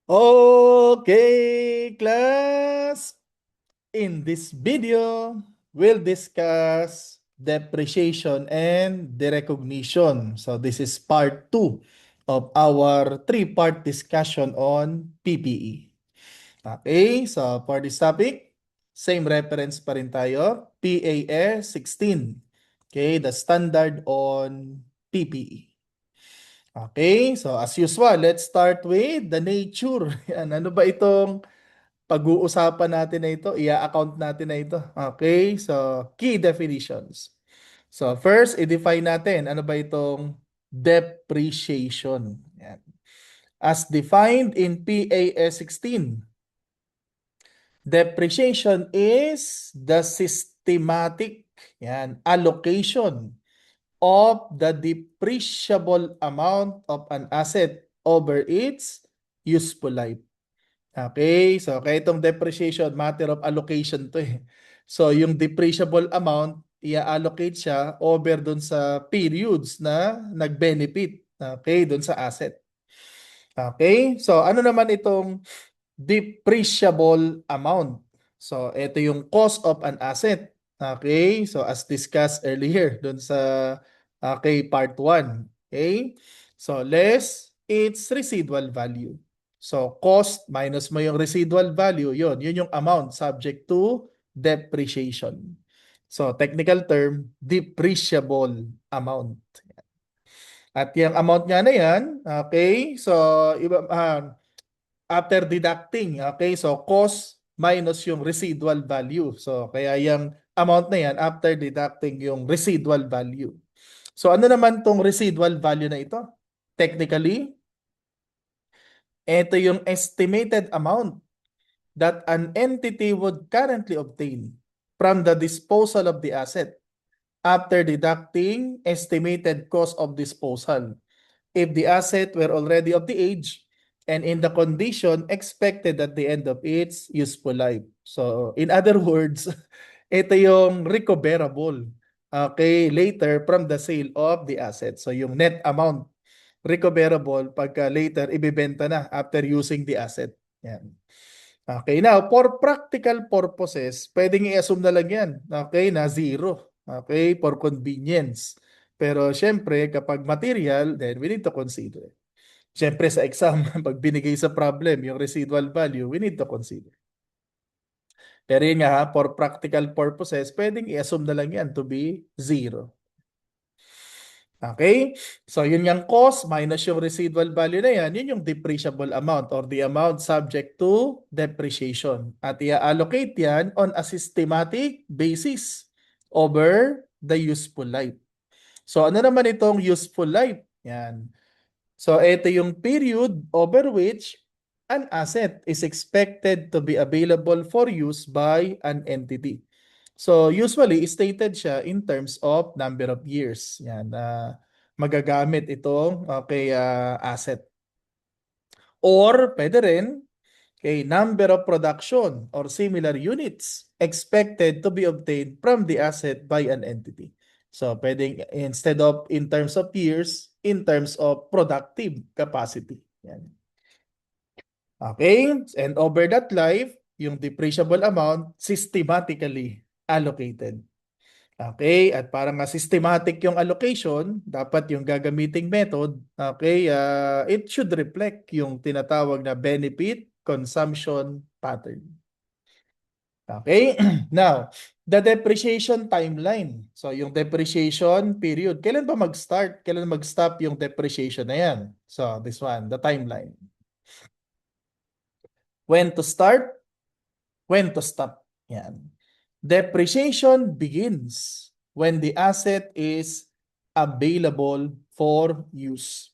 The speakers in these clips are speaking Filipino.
Okay, class. In this video, we'll discuss depreciation and derecognition. So this is part 2 of our three-part discussion on PPE. Okay, so for this topic, same reference pa rin tayo, PAS 16. Okay, the standard on PPE. Okay, so as usual, let's start with the nature. Yan, ano ba itong pag-uusapan natin na ito? I-account natin na ito. Okay, so key definitions. So first, i-define natin ano ba itong depreciation. Yan. As defined in PAS 16, depreciation is the systematic allocation of the depreciable amount of an asset over its useful life. Okay, so kaya itong depreciation, matter of allocation to eh. So yung depreciable amount, i-allocate siya over dun sa periods na nag-benefit, okay, dun sa asset. Okay, so ano naman itong depreciable amount? So ito yung cost of an asset. Okay, so as discussed earlier dun sa part 1. Okay, so less its residual value. So cost minus mo yung residual value, yun yung amount subject to depreciation. So technical term, depreciable amount. At yung amount nga na yan, okay, so iba, after deducting, okay, so cost minus yung residual value. So kaya yung amount na yan after deducting yung residual value. So ano naman tong residual value na ito? Technically, ito yung estimated amount that an entity would currently obtain from the disposal of the asset after deducting estimated cost of disposal if the asset were already of the age and in the condition expected at the end of its useful life. So, in other words, ito yung recoverable, okay, later from the sale of the asset. So, yung net amount recoverable pagka later ibibenta na after using the asset. Yan. Okay, now for practical purposes, pwedeng i-assume na lang yan, okay, na zero. Okay, for convenience. Pero syempre, kapag material, then we need to consider. Syempre sa exam, pag binigay sa problem, yung residual value, we need to consider. Pero yun nga, for practical purposes, pwedeng i-assume na lang yan to be zero. Okay? So, yun yung cost minus yung residual value na yan, yun yung depreciable amount or the amount subject to depreciation. At i-allocate yan on a systematic basis over the useful life. So, ano naman itong useful life? Yan. So, ito yung period over which an asset is expected to be available for use by an entity. So usually stated siya in terms of number of years. Yan, magagamit itong okay, asset. Or pwede rin okay, number of production or similar units expected to be obtained from the asset by an entity. So pwedeng instead of in terms of years, in terms of productive capacity. Yan. Okay? And over that life, yung depreciable amount systematically allocated. Okay, at para nga systematic yung allocation, dapat yung gagamiting method, okay, it should reflect yung tinatawag na benefit consumption pattern. Okay, now, the depreciation timeline. So, yung depreciation period, kailan ba mag-start? Kailan mag-stop yung depreciation na yan? So, this one, the timeline. When to start? When to stop? Yan. Depreciation begins when the asset is available for use.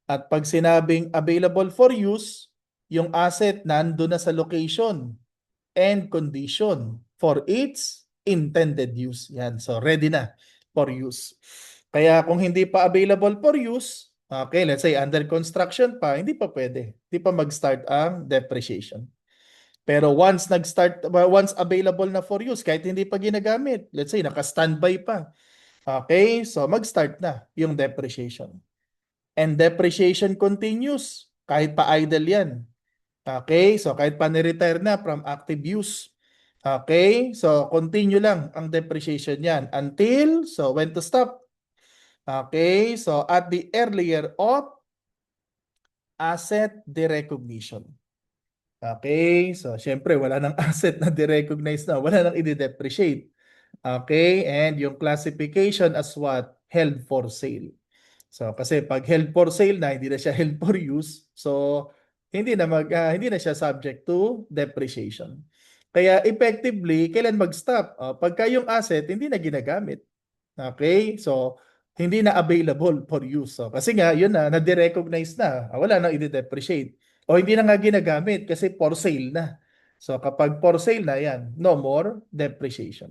At pag sinabing available for use, yung asset nando na sa location and condition for its intended use. Yan, so ready na for use. Kaya kung hindi pa available for use, okay, let's say under construction pa, hindi pa pwede. Hindi pa mag-start ang depreciation. Pero once available na for use, kahit hindi pa ginagamit, let's say naka-standby pa, okay, so mag-start na yung depreciation. And depreciation continues kahit pa idle yan. Okay, so kahit pa ni-retire na from active use. Okay, so continue lang ang depreciation yan until, so when to stop? Okay, so at the earlier of asset derecognition. Okay, so syempre wala nang asset na derecognize na, wala nang i-depreciate. Okay, and yung classification as what? Held for sale. So kasi pag held for sale na, hindi na siya held for use, so hindi na siya subject to depreciation. Kaya effectively, kailan mag-stop? Pagka yung asset hindi na ginagamit. Okay? So hindi na available for use. So kasi nga yun na-derecognize na, wala nang i-depreciate. O hindi na nga ginagamit kasi for sale na. So kapag for sale na yan, no more depreciation.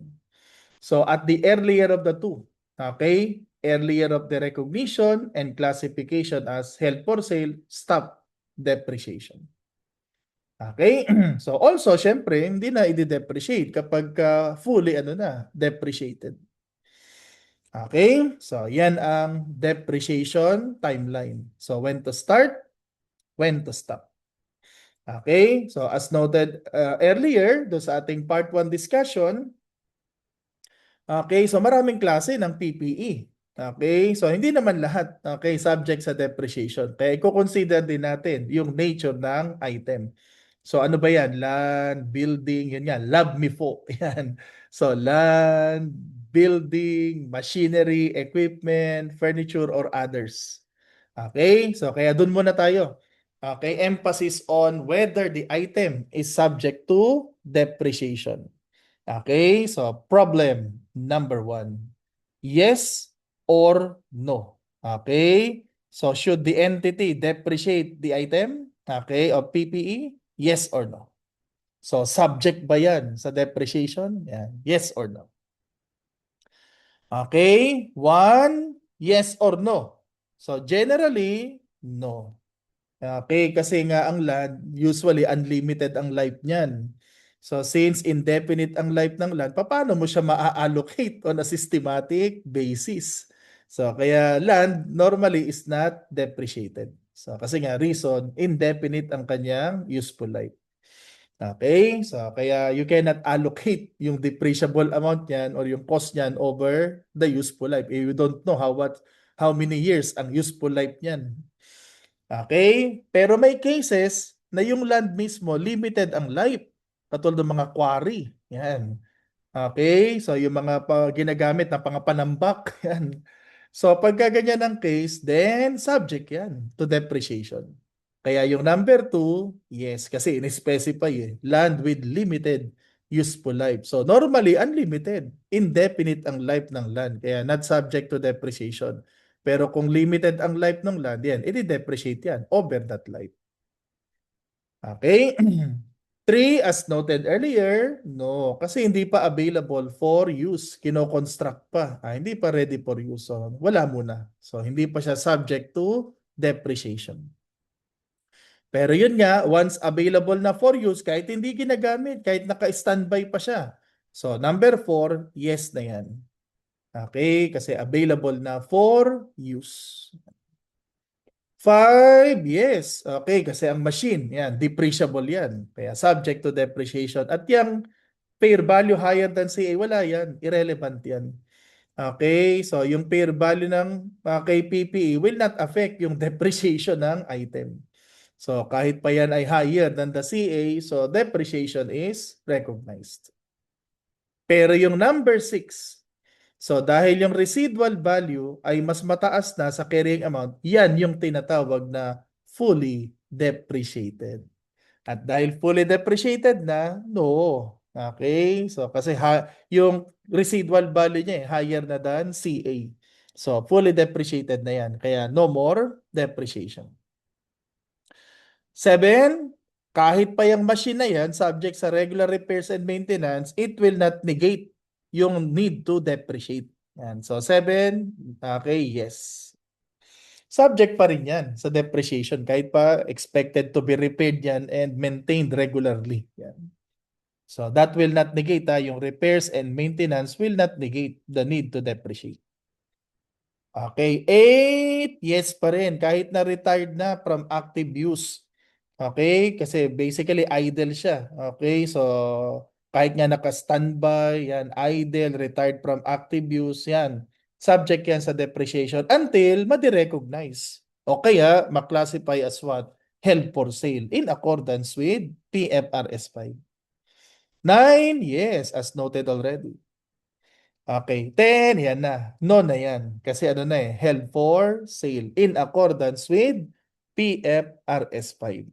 So at the earlier of the two, okay, earlier of the recognition and classification as held for sale, stop depreciation. Okay? So also, syempre, hindi na i-depreciate kapag fully depreciated. Okay? So yan ang depreciation timeline. So when to start, when to stop. Okay? So as noted earlier, do sa ating part 1 discussion, okay, so maraming klase ng PPE. Okay, so hindi naman lahat subject sa depreciation. Kaya i-consider din natin yung nature ng item. So ano ba yan? Land, building, yun yan. LabMIFO. Yan. So land, building, machinery, equipment, furniture, or others. Okay, so kaya dun muna tayo. Okay, emphasis on whether the item is subject to depreciation. Okay, so problem number 1. Yes or no? Okay, so should the entity depreciate the item? Okay, of PPE? Yes or no? So subject ba yan sa depreciation? Yan. Yes or no? Okay, 1, yes or no? So generally, no. Okay, kasi nga ang land, usually unlimited ang life niyan. So since indefinite ang life ng land, paano mo siya maa-allocate on a systematic basis? So kaya land normally is not depreciated. So kasi nga reason, indefinite ang kanyang useful life. Okay, so kaya you cannot allocate yung depreciable amount niyan or yung cost niyan over the useful life. You don't know how many years ang useful life niyan. Okay? Pero may cases na yung land mismo, limited ang life. Katulad ng mga quarry. Yan. Okay? So, yung mga ginagamit na panambak. Yan. So, pagka ganyan ang case, then subject yan to depreciation. Kaya yung number 2, yes, kasi in-specify land with limited useful life. So, normally, unlimited. Indefinite ang life ng land. Kaya not subject to depreciation. Pero kung limited ang life ng land, yan, i-depreciate yan over that life. Okay? 3, as noted earlier, no. Kasi hindi pa available for use. Kino-construct pa. Hindi pa ready for use. So, wala muna. So, hindi pa siya subject to depreciation. Pero yun nga, once available na for use, kahit hindi ginagamit, kahit naka-standby pa siya. So, number 4, yes na yan. Okay? Kasi available na for use. 5, yes. Okay, kasi ang machine, yan, depreciable yan. Kaya subject to depreciation. At yung fair value higher than CA, wala yan. Irrelevant yan. Okay, so yung fair value ng kay PPE will not affect yung depreciation ng item. So kahit pa yan ay higher than the CA, so depreciation is recognized. Pero yung number 6, so dahil yung residual value ay mas mataas na sa carrying amount, yan yung tinatawag na fully depreciated. At dahil fully depreciated na, no. Okay? So kasi yung residual value niya higher na than CA. So fully depreciated na yan. Kaya no more depreciation. 7, kahit pa yung machine na yan, subject sa regular repairs and maintenance, it will not negate yung need to depreciate. Yan. So 7, okay, yes. Subject pa rin yan sa depreciation kahit pa expected to be repaired yan and maintained regularly. Yan. So that will not negate yung repairs and maintenance will not negate the need to depreciate. Okay, 8, yes pa rin kahit na retired na from active use. Okay? Kasi basically idle siya. Okay? So, kahit nga naka-standby, yan, idle, retired from active use, yan. Subject yan sa depreciation until ma-recognize. O kaya, ma-classify as what? Held for sale in accordance with PFRS 5. 9, yes, as noted already. Okay, 10, yan na. No na yan. Kasi ano na held for sale in accordance with PFRS 5.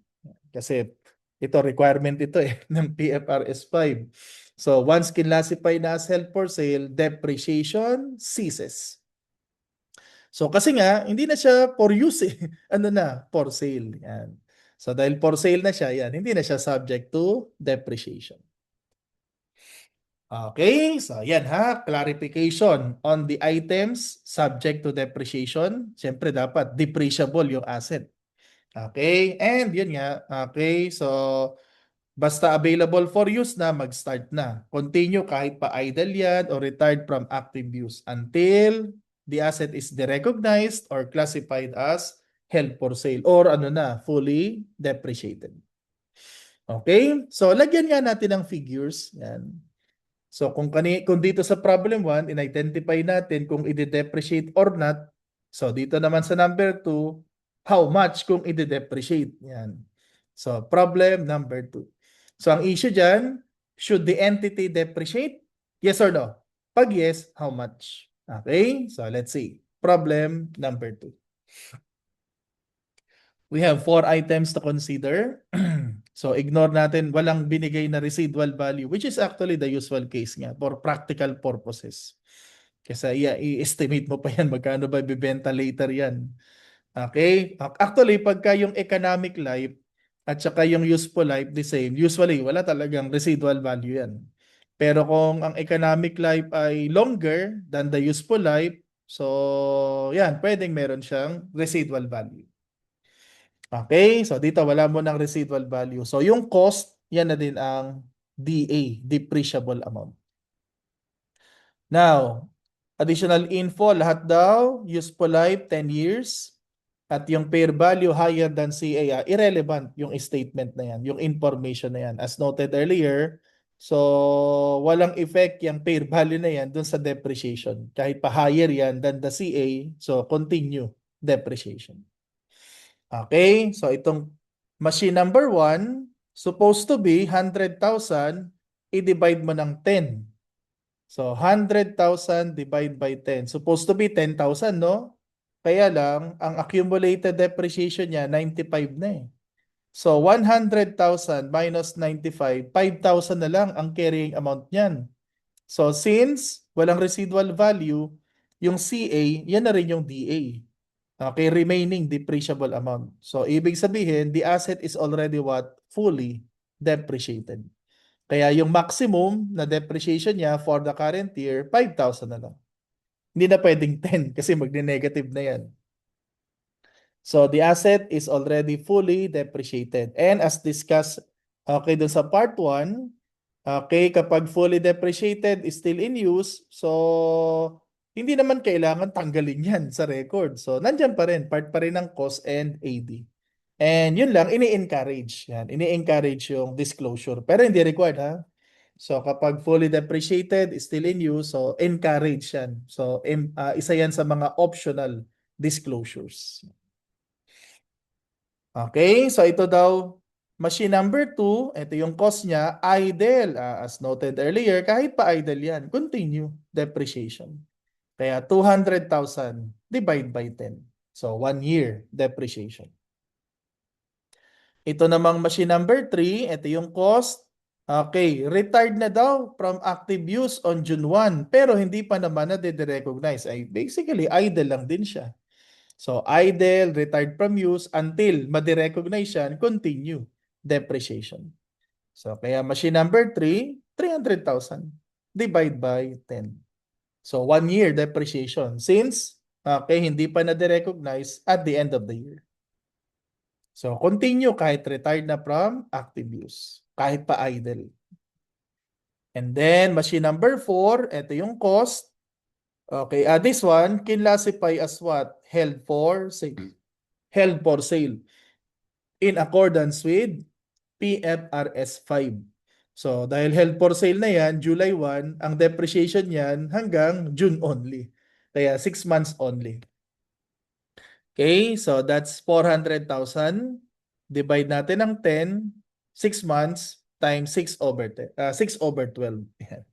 Kasi ito, requirement ito ng PFRS 5. So, once classified na as held for sale, depreciation ceases. So, kasi nga, hindi na siya for use Ano na? For sale. Yan. So, dahil for sale na siya, yan, hindi na siya subject to depreciation. Okay, so yan ha, clarification on the items subject to depreciation. Siyempre dapat depreciable yung asset. Okay, and yun nga, okay, so basta available for use na, mag-start na. Continue kahit pa idle yan or retired from active use until the asset is derecognized or classified as held for sale or ano na, fully depreciated. Okay, so lagyan nga natin ng figures. Yan. So kung dito sa problem 1, in-identify natin kung i-depreciate or not. So dito naman sa number 2, how much kung i-depreciate. Yan. So problem number 2. So ang issue dyan, should the entity depreciate? Yes or no? Pag yes, how much? Okay, so let's see. Problem number 2. We have 4 items to consider. So ignore natin, walang binigay na residual value, which is actually the usual case nga for practical purposes. Kasi i-estimate mo pa yan, magkano ba bibenta later yan. Okay? Actually, pagka yung economic life at saka yung useful life the same, usually wala talagang residual value yan. Pero kung ang economic life ay longer than the useful life, so yan, pwedeng meron siyang residual value. Okay, so dito wala mo ng residual value. So yung cost, yan na din ang DA, depreciable amount. Now, additional info, lahat daw, useful life 10 years, at yung fair value higher than CA, irrelevant yung statement na yan, yung information na yan. As noted earlier, so walang effect yung fair value na yan dun sa depreciation. Kahit pa higher yan than the CA, so continue depreciation. Okay, so itong machine number 1, supposed to be 100,000, i-divide mo ng 10. So 100,000 divide by 10. Supposed to be 10,000, no? Kaya lang, ang accumulated depreciation niya, 95 na eh. So 100,000 minus 95, 5,000 na lang ang carrying amount niyan. So since walang residual value, yung CA, yan na rin yung DA. Okay, remaining depreciable amount. So, ibig sabihin, the asset is already what? Fully depreciated. Kaya yung maximum na depreciation niya for the current year, 5,000 na lang. Hindi na pwedeng 10 kasi magne-negative na yan. So, the asset is already fully depreciated. And as discussed, okay, dun sa part 1, okay, kapag fully depreciated is still in use, so hindi naman kailangan tanggalin yan sa record. So, nandyan pa rin, part pa rin ng cost and AD. And yun lang, ini-encourage. Yan, ini-encourage yung disclosure. Pero hindi required, ha? So, kapag fully depreciated, is still in use, so encourage yan. So, isa yan sa mga optional disclosures. Okay, so ito daw, machine number 2, ito yung cost niya, idle. As noted earlier, kahit pa idle yan, continue depreciation. Kaya 200,000 divide by 10. So 1 year depreciation. Ito namang machine number 3, ito yung cost. Okay, retired na daw from active use on June 1, pero hindi pa naman na-recognize. Ay basically idle lang din siya. So idle, retired from use until ma-recognize yan, continue depreciation. So kaya machine number 3, 300,000 divide by 10. So 1 year depreciation since okay, hindi pa na-recognize at the end of the year. So continue kahit retired na from active use, kahit pa idle. And then machine number 4, ito yung cost. Okay, this one, classify as what? Held for sale. Held for sale. in accordance with PFRS 5. So, dahil held for sale na yan, July 1, ang depreciation yan hanggang June only. Kaya 6 months only. Okay, so that's 400,000. Divide natin ng 10, 6 months times 6 over 10, 6 over 12. Yan.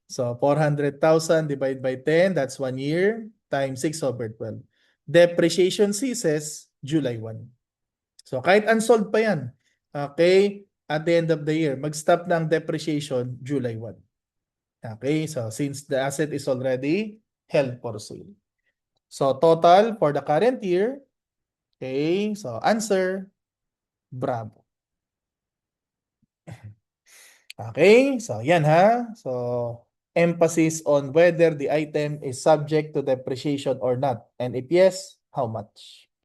So 400,000 divided by 10, that's 1 year times 6 over 12. Depreciation ceases July 1. So kahit unsold pa yan, okay, at the end of the year, mag-stop ng depreciation July 1. Okay, so since the asset is already held for sale. So total for the current year, okay, so answer, bravo. Okay, so yan ha. So emphasis on whether the item is subject to depreciation or not. And if yes, how much?